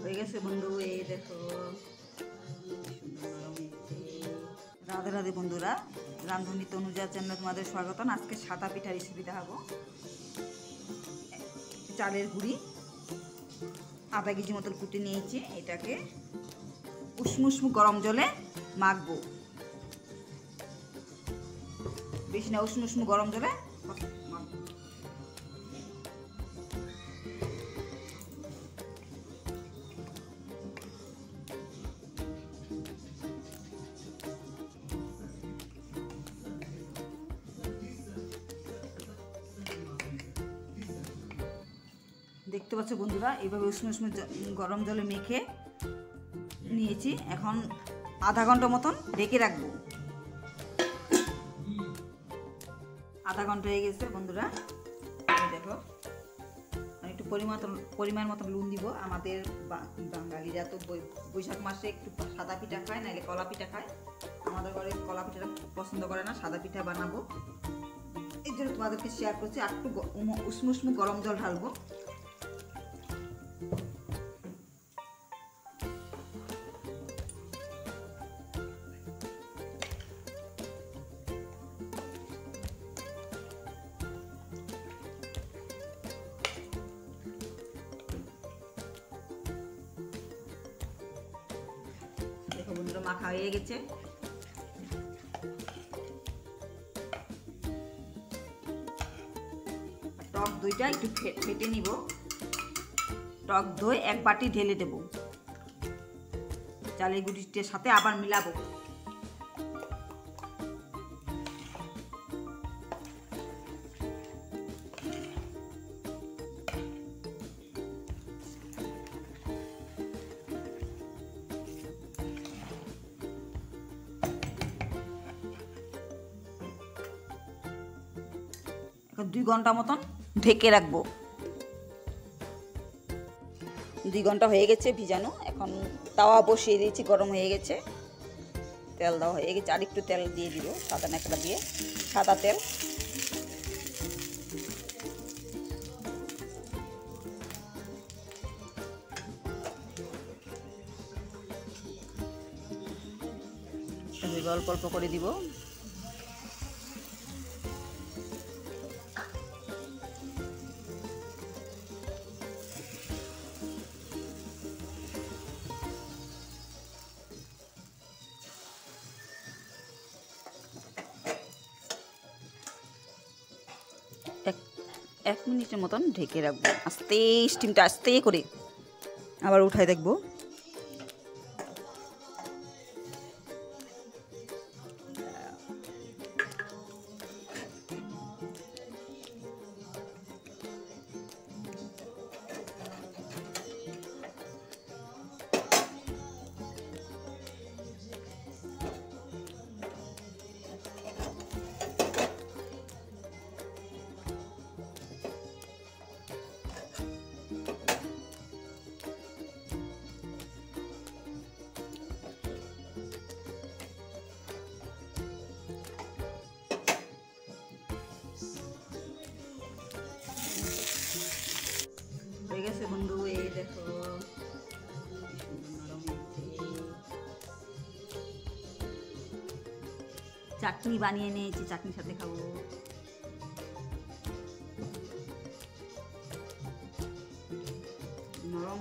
হয়ে গেছে বন্ধু, এই দেখো রাধে রাধে বন্ধুরা, রাঁধুনি তনুজা চ্যানেলে তোমাদের স্বাগতম। আজকে সাদা পিঠা রেসিপি দেখাবো। চালের গুঁড়ি আধা কেজি মতো কুটে নিয়েছি, এটাকে উষ্ণ গরম জলে মাখবো। বেশি না, উষ্ণ গরম জলে মাখবো। দেখতে পাচ্ছ বন্ধুরা, এইভাবে উষ্ণ গরম জলে মেখে নিয়েছি। এখন আধা ঘন্টা মতন ঢেকে রাখবো। আধা ঘন্টা হয়ে গেছে বন্ধুরা, দেখো একটু পরিমাণ মতো নুন দিব। আমাদের বাঙালিরা তো বৈশাখ মাসে একটু সাদা পিঠা খায়, নাহলে কলা পিঠা খায়। আমাদের ঘরে কলা পিঠাটা পছন্দ করে না, সাদা পিঠা বানাবো। এর জন্য তোমাদেরকে শেয়ার করছি। আর একটু উষ্ণ গরম জল ঢালবো। দেখো বন্ধুরা, মাখা হয়ে গেছে। টক দইটা একটু ফেটে নিব। টক দই এক বাটি ঢেলে দেব। চালের গুঁড়িটার সাথে আবার মিলাবো। এখন 2 ঘন্টা মতন ঢেকে রাখবো। 2 ঘন্টা হয়ে গেছে ভিজানো। এখন তাওয়া বসিয়ে দিয়েছি, গরম হয়ে গেছে। তেল দেওয়া হয়ে গেছে, আর একটু তেল দিয়ে দিব, সাদা ন্যাকড়া দিয়ে, সাদা তেল। অল্প অল্প করে দিব। এক মিনিটের মতন ঢেকে রাখবো, আস্তে স্টিমটা আস্তে করে। আবার উঠায় দেখবো। হয়ে গেছে বন্ধু, এই দেখো চাটনি বানিয়ে নিয়েছি, চাটনির সাথে খাবো। নরম